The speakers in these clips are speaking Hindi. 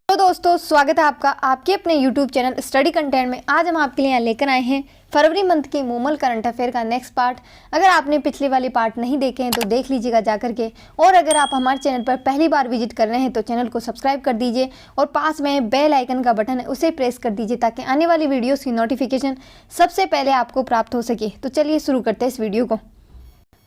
तो दोस्तों, स्वागत है आपका आपके अपने YouTube चैनल स्टडी कंटेंट में। आज हम आपके लिए यहाँ लेकर आए हैं फरवरी मंथ की मूमल करंट अफेयर का नेक्स्ट पार्ट। अगर आपने पिछले वाले पार्ट नहीं देखे हैं तो देख लीजिएगा जाकर के, और अगर आप हमारे चैनल पर पहली बार विजिट कर रहे हैं तो चैनल को सब्सक्राइब कर दीजिए और पास में बेल आइकन का बटन है उसे प्रेस कर दीजिए ताकि आने वाली वीडियोज़ की नोटिफिकेशन सबसे पहले आपको प्राप्त हो सके। तो चलिए शुरू करते हैं इस वीडियो को।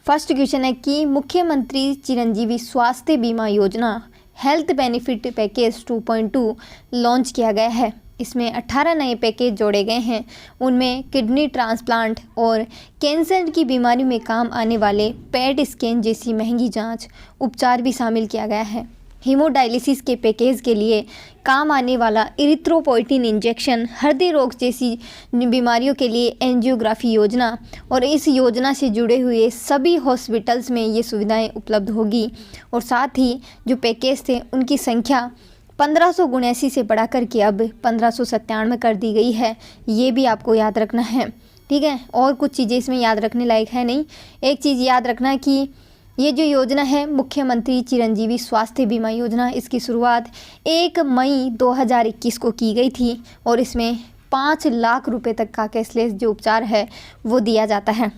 फर्स्ट क्वेश्चन है कि मुख्यमंत्री चिरंजीवी स्वास्थ्य बीमा योजना हेल्थ बेनिफिट पैकेज 2.2 लॉन्च किया गया है। इसमें 18 नए पैकेज जोड़े गए हैं। उनमें किडनी ट्रांसप्लांट और कैंसर की बीमारी में काम आने वाले पेट स्कैन जैसी महंगी जांच उपचार भी शामिल किया गया है। हीमोडायलिसिस के पैकेज के लिए काम आने वाला इरिथ्रोपोइटिन इंजेक्शन, हृदय रोग जैसी बीमारियों के लिए एंजियोग्राफी योजना, और इस योजना से जुड़े हुए सभी हॉस्पिटल्स में ये सुविधाएं उपलब्ध होगी। और साथ ही जो पैकेज थे उनकी संख्या 1579 से बढ़ाकर के अब 1597 कर दी गई है। ये भी आपको याद रखना है, ठीक है। और कुछ चीज़ें इसमें याद रखने लायक है नहीं। एक चीज़ याद रखना कि ये जो योजना है मुख्यमंत्री चिरंजीवी स्वास्थ्य बीमा योजना, इसकी शुरुआत 1 मई 2021 को की गई थी और इसमें 5 लाख रुपए तक का कैशलेस जो उपचार है वो दिया जाता है।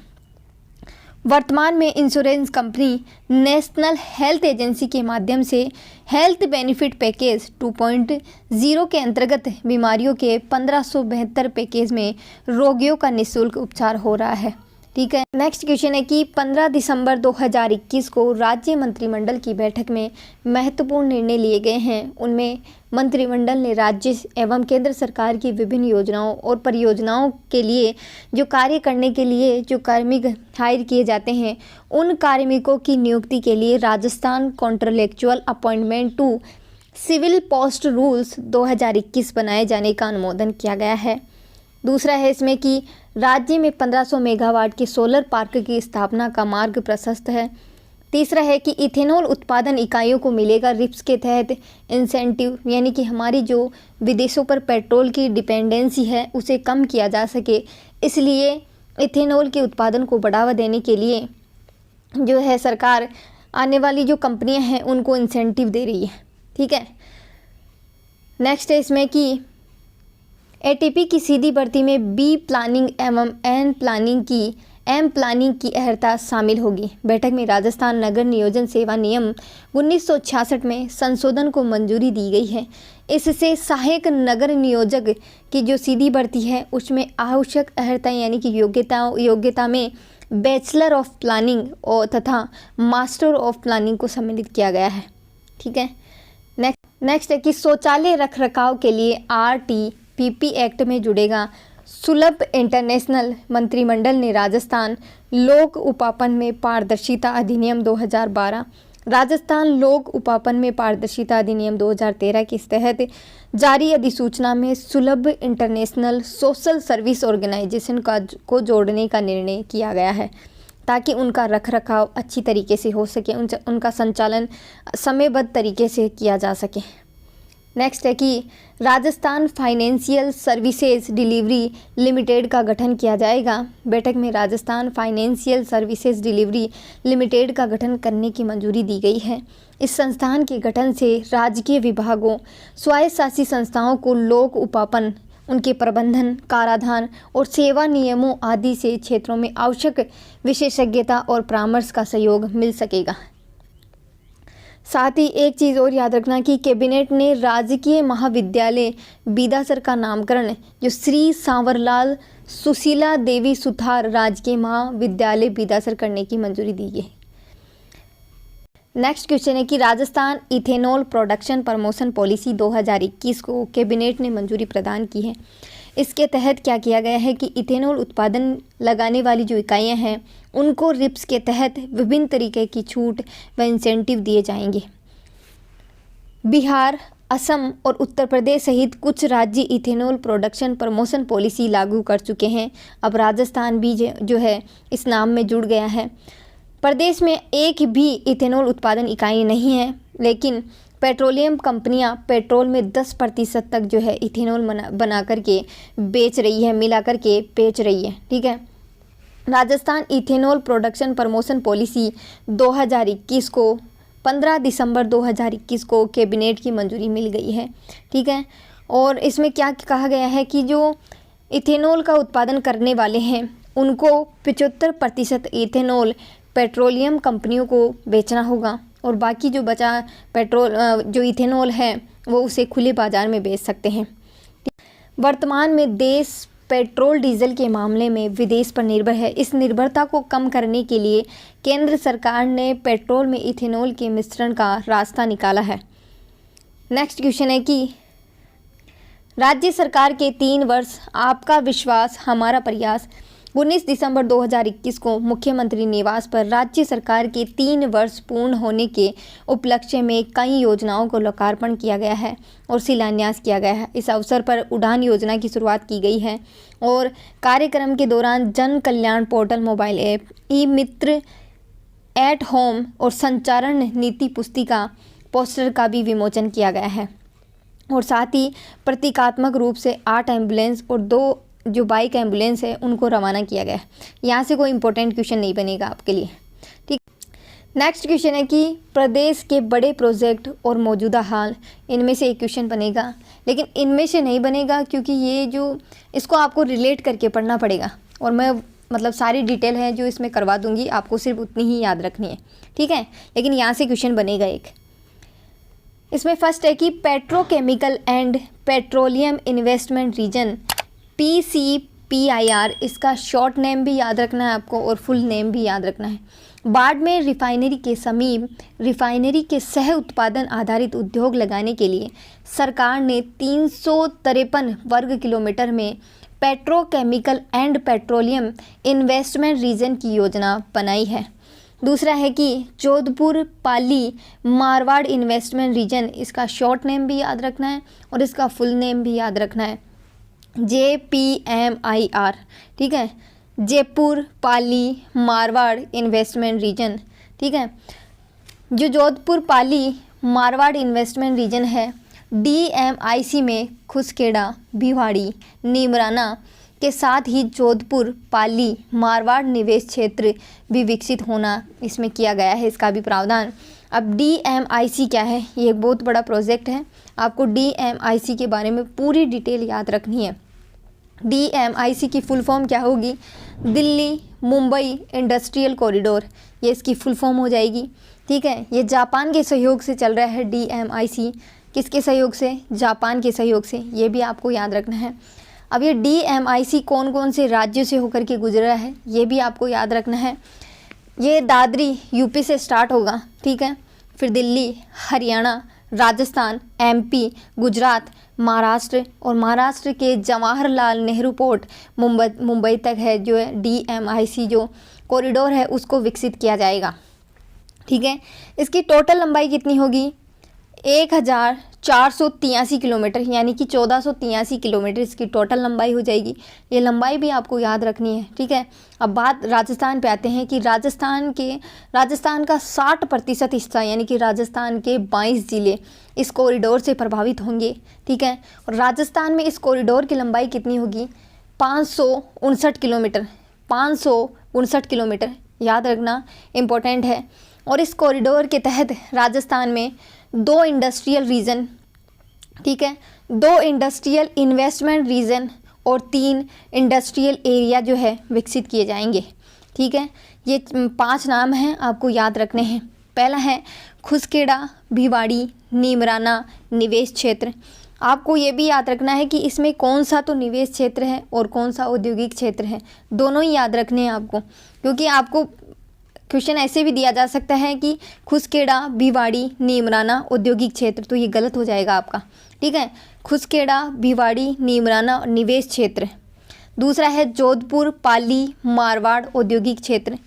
वर्तमान में insurance company national health agency के माध्यम से हेल्थ बेनिफिट पैकेज 2.0 के अंतर्गत बीमारियों के 1572 पैकेज में रोगियों का निःशुल्क उपचार हो रहा है, ठीक है। नेक्स्ट क्वेश्चन है कि 15 दिसंबर 2021 को राज्य मंत्रिमंडल की बैठक में महत्वपूर्ण निर्णय लिए गए हैं। उनमें मंत्रिमंडल ने राज्य एवं केंद्र सरकार की विभिन्न योजनाओं और परियोजनाओं के लिए जो कार्य करने के लिए जो कार्मिक हायर किए जाते हैं, उन कार्मिकों की नियुक्ति के लिए Rajasthan contractual appointment to civil post rules 2021 बनाए जाने का अनुमोदन किया गया है। दूसरा है इसमें कि राज्य में 1500 मेगावाट के सोलर पार्क की स्थापना का मार्ग प्रशस्त है। तीसरा है कि इथेनॉल उत्पादन इकाइयों को मिलेगा रिप्स के तहत इंसेंटिव, यानी कि हमारी जो विदेशों पर पेट्रोल की डिपेंडेंसी है उसे कम किया जा सके, इसलिए इथेनॉल के उत्पादन को बढ़ावा देने के लिए जो है सरकार आने वाली जो कंपनियां हैं उनको इंसेंटिव दे रही है, ठीक है। नेक्स्ट है इसमें कि एटीपी की सीधी भर्ती में बी प्लानिंग एवं एम प्लानिंग की अहर्ता शामिल होगी। बैठक में राजस्थान नगर नियोजन सेवा नियम 1966 में संशोधन को मंजूरी दी गई है। इससे सहायक नगर नियोजक की जो सीधी भर्ती है उसमें आवश्यक अहर्ता यानी कि योग्यता में बैचलर ऑफ प्लानिंग और तथा मास्टर ऑफ प्लानिंग को सम्मिलित किया गया है, ठीक है। नेक्स्ट है कि शौचालय रखरखाव के लिए RTPP एक्ट में जुड़ेगा सुलभ इंटरनेशनल। मंत्रिमंडल ने राजस्थान लोक उपापन में पारदर्शिता अधिनियम 2012, राजस्थान लोक उपापन में पारदर्शिता अधिनियम 2013 के तहत जारी अधिसूचना में सुलभ इंटरनेशनल सोशल सर्विस ऑर्गेनाइजेशन को जोड़ने का निर्णय किया गया है ताकि उनका रखरखाव अच्छी तरीके से हो सके, उनका संचालन समयबद्ध तरीके से किया जा सके। नेक्स्ट है कि Rajasthan financial services delivery limited का गठन किया जाएगा। बैठक में Rajasthan financial services delivery limited का गठन करने की मंजूरी दी गई है। इस संस्थान के गठन से राजकीय विभागों, स्वायत्तशासी संस्थाओं को लोक उपापन, उनके प्रबंधन, कराधान और सेवा नियमों आदि से क्षेत्रों में आवश्यक विशेषज्ञता और परामर्श का सहयोग मिल सकेगा। साथ ही एक चीज़ और याद रखना कि कैबिनेट ने राजकीय महाविद्यालय बीदासर का नामकरण जो श्री सांवरलाल सुशीला देवी सुथार राजकीय महाविद्यालय बीदासर करने की मंजूरी दी है। नेक्स्ट क्वेश्चन है कि Rajasthan ethanol production promotion policy 2021 को कैबिनेट ने मंजूरी प्रदान की है। इसके तहत क्या किया गया है कि इथेनॉल उत्पादन लगाने वाली जो इकाइयां हैं उनको रिप्स के तहत विभिन्न तरीके की छूट व इंसेंटिव दिए जाएंगे। बिहार, असम और उत्तर प्रदेश सहित कुछ राज्य इथेनॉल प्रोडक्शन प्रमोशन पॉलिसी लागू कर चुके हैं। अब राजस्थान भी जो है इस नाम में जुड़ गया है। प्रदेश में एक भी इथेनॉल उत्पादन इकाई नहीं है, लेकिन पेट्रोलियम कंपनियां पेट्रोल में 10% तक जो है इथेनॉल बना करके बेच रही है, मिला करके बेच रही है, ठीक है। Rajasthan ethanol production promotion policy 2021 को 15 दिसंबर 2021 को कैबिनेट की मंजूरी मिल गई है। ठीक है, और इसमें क्या कहा गया है कि जो इथेनॉल का उत्पादन करने वाले हैं उनको 75% इथेनॉल पेट्रोलियम कंपनियों को बेचना होगा और बाकी जो बचा जो इथेनॉल है वो उसे खुले बाज़ार में बेच सकते हैं। वर्तमान में देश पेट्रोल डीजल के मामले में विदेश पर निर्भर है। इस निर्भरता को कम करने के लिए केंद्र सरकार ने पेट्रोल में इथेनॉल के मिश्रण का रास्ता निकाला है। नेक्स्ट क्वेश्चन है कि राज्य सरकार के 3 वर्ष आपका विश्वास हमारा प्रयास 19 दिसंबर 2021 को मुख्यमंत्री निवास पर राज्य सरकार के 3 वर्ष पूर्ण होने के उपलक्ष्य में कई योजनाओं को लोकार्पण किया गया है और शिलान्यास किया गया है। इस अवसर पर उड़ान योजना की शुरुआत की गई है और कार्यक्रम के दौरान Jan Kalyan portal mobile app, e Mitra at home और संचारण नीति पुस्तिका पोस्टर का भी विमोचन किया गया है और साथ ही प्रतीकात्मक रूप से 8 एम्बुलेंस और 2 जो बाइक एम्बुलेंस है उनको रवाना किया गया है। यहाँ से कोई इंपॉर्टेंट क्वेश्चन नहीं बनेगा आपके लिए। ठीक, नेक्स्ट क्वेश्चन है कि प्रदेश के बड़े प्रोजेक्ट और मौजूदा हाल, इनमें से एक क्वेश्चन बनेगा, लेकिन इनमें से नहीं बनेगा क्योंकि ये जो इसको आपको रिलेट करके पढ़ना पड़ेगा और मैं मतलब सारी डिटेल है जो इसमें करवा दूंगी, आपको सिर्फ उतनी ही याद रखनी है। ठीक है, लेकिन यहाँ से क्वेश्चन बनेगा एक। इसमें फर्स्ट है कि petrochemical and petroleum investment region PCPIR, इसका शॉर्ट नेम भी याद रखना है आपको और फुल नेम भी याद रखना है। बाड़मेर रिफाइनरी के समीप रिफाइनरी के सह उत्पादन आधारित उद्योग लगाने के लिए सरकार ने 353 वर्ग किलोमीटर में petrochemical and petroleum investment region की योजना बनाई है। दूसरा है कि जोधपुर पाली मारवाड़ इन्वेस्टमेंट रीजन, इसका शॉर्ट नेम भी याद रखना है और इसका फुल नेम भी याद रखना है, JPMIR। ठीक है, जयपुर पाली मारवाड़ इन्वेस्टमेंट रीजन। ठीक है, जो जोधपुर पाली मारवाड़ इन्वेस्टमेंट रीजन है DMIC में खुसखेड़ा, भिवाड़ी, नीमराना के साथ ही जोधपुर पाली मारवाड़ निवेश क्षेत्र भी विकसित होना इसमें किया गया है, इसका भी प्रावधान। अब DMIC क्या है, ये एक बहुत बड़ा प्रोजेक्ट है, आपको DMIC के बारे में पूरी डिटेल याद रखनी है। DMIC की फुल फॉर्म क्या होगी, दिल्ली मुंबई इंडस्ट्रियल कॉरिडोर, ये इसकी फुल फॉर्म हो जाएगी। ठीक है, ये जापान के सहयोग से चल रहा है DMIC, किसके सहयोग से, जापान के सहयोग से, ये भी आपको याद रखना है। अब ये DMIC कौन कौन से राज्यों से होकर के गुजरा है ये भी आपको याद रखना है। ये दादरी यूपी से स्टार्ट होगा। ठीक है, फिर दिल्ली, हरियाणा, राजस्थान, MP, गुजरात, महाराष्ट्र और महाराष्ट्र के जवाहरलाल नेहरू पोर्ट मुंबई तक है जो है DMIC जो कॉरिडोर है उसको विकसित किया जाएगा। ठीक है, इसकी टोटल लंबाई कितनी होगी, 1483 किलोमीटर, यानी कि 1483 किलोमीटर इसकी टोटल लंबाई हो जाएगी। ये लंबाई भी आपको याद रखनी है। ठीक है, अब बात राजस्थान पे आते हैं कि राजस्थान का 60% हिस्सा यानी कि राजस्थान के 22 ज़िले इस कॉरिडोर से प्रभावित होंगे। ठीक है, और राजस्थान में इस कॉरिडोर की लंबाई कितनी होगी, 559 किलोमीटर, 559 किलोमीटर याद रखना इम्पोर्टेंट है। और इस कॉरिडोर के तहत राजस्थान में 2 इंडस्ट्रियल रीजन, ठीक है, 2 इंडस्ट्रियल इन्वेस्टमेंट रीजन और 3 इंडस्ट्रियल एरिया जो है विकसित किए जाएंगे। ठीक है, ये 5 नाम हैं आपको याद रखने हैं। पहला है खुसखेड़ा, भिवाड़ी, नीमराना निवेश क्षेत्र। आपको ये भी याद रखना है कि इसमें कौन सा तो निवेश क्षेत्र है और कौन सा औद्योगिक क्षेत्र है, दोनों ही याद रखने हैं आपको, क्योंकि आपको क्वेश्चन ऐसे भी दिया जा सकता है कि खुसखेड़ा, भिवाड़ी, नीमराना औद्योगिक क्षेत्र, तो ये गलत हो जाएगा आपका। ठीक है, खुसखेड़ा, भिवाड़ी, नीमराना निवेश क्षेत्र। दूसरा है जोधपुर पाली मारवाड़ औद्योगिक क्षेत्र।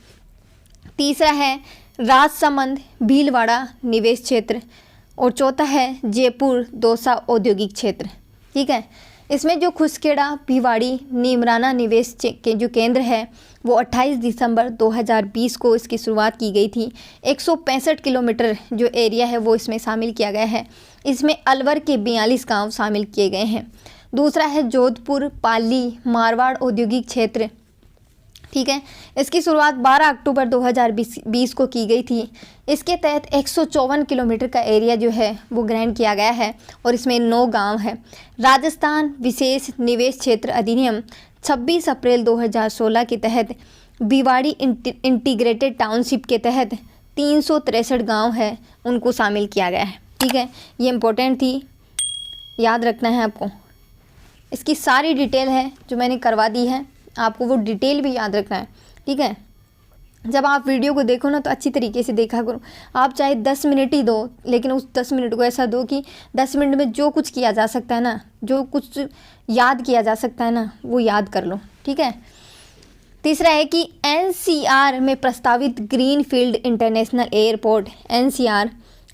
तीसरा है राजसमंद भीलवाड़ा निवेश क्षेत्र और चौथा है जयपुर दौसा औद्योगिक क्षेत्र। ठीक है, इसमें जो खुसखेड़ा, भिवाड़ी, नीमराना निवेश के जो केंद्र है वो 28 दिसंबर 2020 को इसकी शुरुआत की गई थी। 165 किलोमीटर जो एरिया है वो इसमें शामिल किया गया है। इसमें अलवर के 42 गांव शामिल किए गए हैं। दूसरा है जोधपुर पाली मारवाड़ औद्योगिक क्षेत्र। ठीक है। इसकी शुरुआत 12 अक्टूबर 2020 को की गई थी। इसके तहत 154 किलोमीटर का एरिया जो है वो ग्रहण किया गया है और इसमें 9 गांव है। राजस्थान विशेष निवेश क्षेत्र अधिनियम 26 अप्रैल 2016 के तहत भिवाड़ी इंटीग्रेटेड टाउनशिप के तहत 363 गांव है उनको शामिल किया गया है। ठीक है, ये इम्पोर्टेंट थी, याद रखना है आपको। इसकी सारी डिटेल है जो मैंने करवा दी है, आपको वो डिटेल भी याद रखना है। ठीक है, जब आप वीडियो को देखो ना तो अच्छी तरीके से देखा करो। आप चाहे 10 मिनट ही दो, लेकिन उस 10 मिनट को ऐसा दो कि 10 मिनट में जो कुछ किया जा सकता है ना, जो कुछ याद किया जा सकता है ना, वो याद कर लो। ठीक है। तीसरा है कि एनसीआर में प्रस्तावित ग्रीनफील्ड इंटरनेशनल एयरपोर्ट,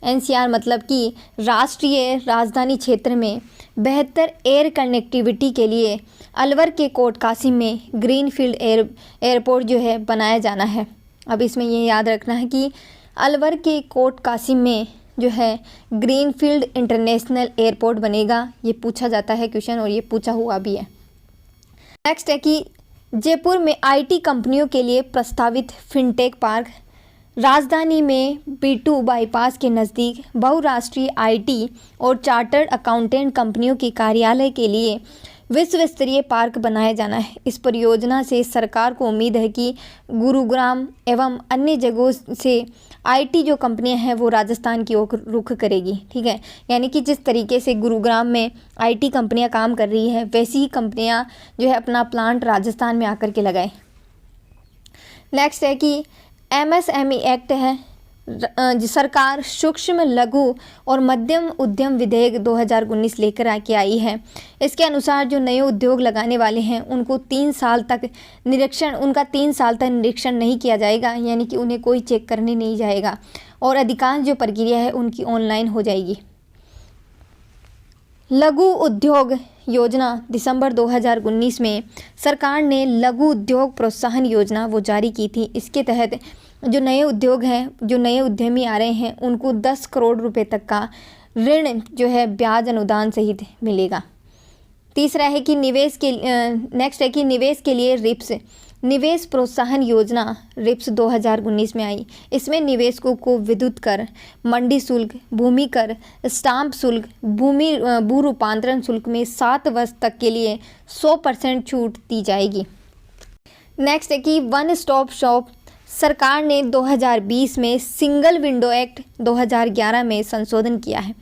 एनसीआर मतलब कि राष्ट्रीय राजधानी क्षेत्र में बेहतर एयर कनेक्टिविटी के लिए अलवर के कोट कासिम में ग्रीनफील्ड एयरपोर्ट जो है बनाया जाना है। अब इसमें ये याद रखना है कि अलवर के कोट कासिम में जो है ग्रीनफील्ड इंटरनेशनल एयरपोर्ट बनेगा। ये पूछा जाता है क्वेश्चन और ये पूछा हुआ भी है। नेक्स्ट है कि जयपुर में आईटी कंपनियों के लिए प्रस्तावित फिनटेक पार्क, राजधानी में B2 बाईपास के नज़दीक बहुराष्ट्रीय आईटी और चार्टर्ड अकाउंटेंट कंपनियों के कार्यालय के लिए विश्व स्तरीय पार्क बनाया जाना है। इस परियोजना से सरकार को उम्मीद है कि गुरुग्राम एवं अन्य जगहों से आईटी जो कंपनियां हैं वो राजस्थान की ओर रुख करेगी। ठीक है, यानी कि जिस तरीके से गुरुग्राम में आईटी कंपनियां काम कर रही है, वैसी ही कंपनियां जो है अपना प्लांट राजस्थान में आकर के लगाए। नेक्स्ट है कि MSME एक्ट है, सरकार सूक्ष्म लघु और मध्यम उद्यम विधेयक 2019 लेकर आके आई है। इसके अनुसार जो नए उद्योग लगाने वाले हैं उनको 3 साल तक निरीक्षण नहीं किया जाएगा, यानी कि उन्हें कोई चेक करने नहीं जाएगा और अधिकांश जो प्रक्रिया है उनकी ऑनलाइन हो जाएगी। लघु उद्योग योजना दिसंबर 2019 में सरकार ने लघु उद्योग प्रोत्साहन योजना वो जारी की थी। इसके तहत जो नए उद्योग हैं, जो नए उद्यमी आ रहे हैं, उनको 10 करोड़ रुपए तक का ऋण जो है ब्याज अनुदान सहित मिलेगा। तीसरा है कि निवेश के लिए रिप्स निवेश प्रोत्साहन योजना रिप्स 2019 में आई। इसमें निवेशकों को विद्युत कर, मंडी शुल्क, भूमि कर, स्टाम्प शुल्क, भू रूपांतरण शुल्क में 7 वर्ष तक के लिए 100% छूट दी जाएगी। नेक्स्ट है कि वन स्टॉप शॉप, सरकार ने 2020 में सिंगल विंडो एक्ट 2011 में संशोधन किया है।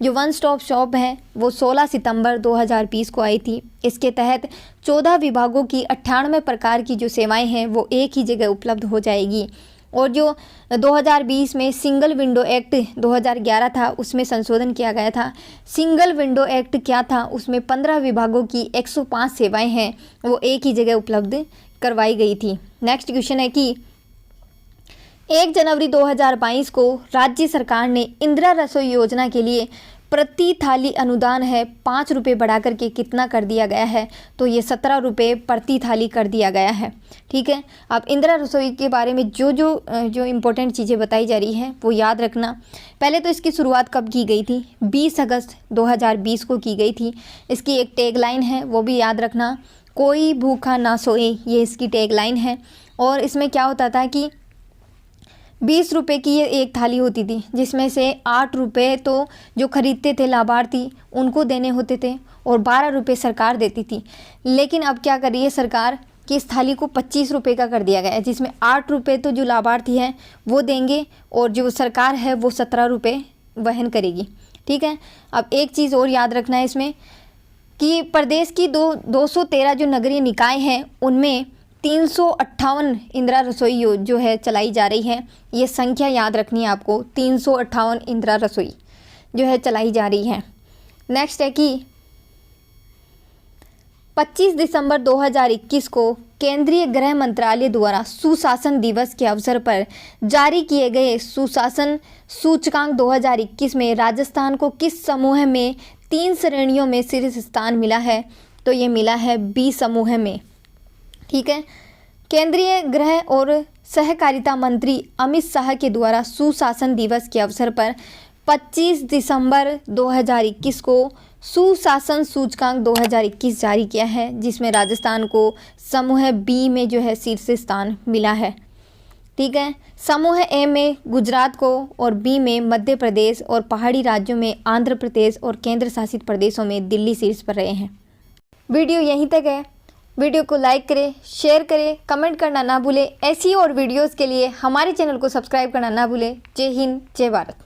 जो वन स्टॉप शॉप है वो 16 सितंबर 2020 को आई थी। इसके तहत 14 विभागों की 98 प्रकार की जो सेवाएं हैं वो एक ही जगह उपलब्ध हो जाएगी। और जो 2020 में सिंगल विंडो एक्ट 2011 था उसमें संशोधन किया गया था। सिंगल विंडो एक्ट क्या था, उसमें 15 विभागों की 105 सेवाएं हैं वो एक ही जगह उपलब्ध करवाई गई थी। नेक्स्ट क्वेश्चन है कि 1 जनवरी 2022 को राज्य सरकार ने इंदिरा रसोई योजना के लिए प्रति थाली अनुदान है 5 रुपये बढ़ा करके कितना कर दिया गया है, तो ये 17 रुपये प्रति थाली कर दिया गया है। ठीक है, अब इंदिरा रसोई के बारे में जो इम्पोर्टेंट चीज़ें बताई जा रही हैं वो याद रखना। पहले तो इसकी शुरुआत कब की गई थी, 20 अगस्त 2020 को की गई थी। इसकी एक टैगलाइन है वो भी याद रखना, कोई भूखा ना सोए, ये इसकी टैगलाइन है। और इसमें क्या होता था कि 20 रुपये की ये एक थाली होती थी, जिसमें से 8 रुपये तो जो खरीदते थे लाभार्थी उनको देने होते थे और 12 रुपये सरकार देती थी। लेकिन अब क्या कर रही है सरकार कि इस थाली को 25 रुपये का कर दिया गया है, जिसमें 8 रुपये तो जो लाभार्थी हैं वो देंगे और जो सरकार है वो 17 रुपये वहन करेगी। ठीक है, अब एक चीज़ और याद रखना है इसमें कि प्रदेश की 213 जो नगरीय निकाय हैं उनमें 358 इंदिरा रसोई जो है चलाई जा रही है। ये संख्या याद रखनी है आपको, 358 इंदिरा रसोई जो है चलाई जा रही है। नेक्स्ट है कि 25 दिसंबर 2021 को केंद्रीय गृह मंत्रालय द्वारा सुशासन दिवस के अवसर पर जारी किए गए सुशासन सूचकांक 2021 में राजस्थान को किस समूह में 3 श्रेणियों में शीर्ष स्थान मिला है, तो ये मिला है बी समूह में। ठीक है, केंद्रीय गृह और सहकारिता मंत्री अमित शाह के द्वारा सुशासन दिवस के अवसर पर 25 दिसंबर 2021 को सुशासन सूचकांक 2021 जारी किया है, जिसमें राजस्थान को समूह बी में जो है शीर्ष स्थान मिला है। ठीक है, समूह ए में गुजरात को और बी में मध्य प्रदेश और पहाड़ी राज्यों में आंध्र प्रदेश और केंद्र शासित प्रदेशों में दिल्ली शीर्ष पर रहे हैं। वीडियो यहीं तक है। वीडियो को लाइक करें, शेयर करें, कमेंट करना ना भूलें। ऐसी और वीडियोस के लिए हमारे चैनल को सब्सक्राइब करना ना भूलें। जय हिंद, जय भारत।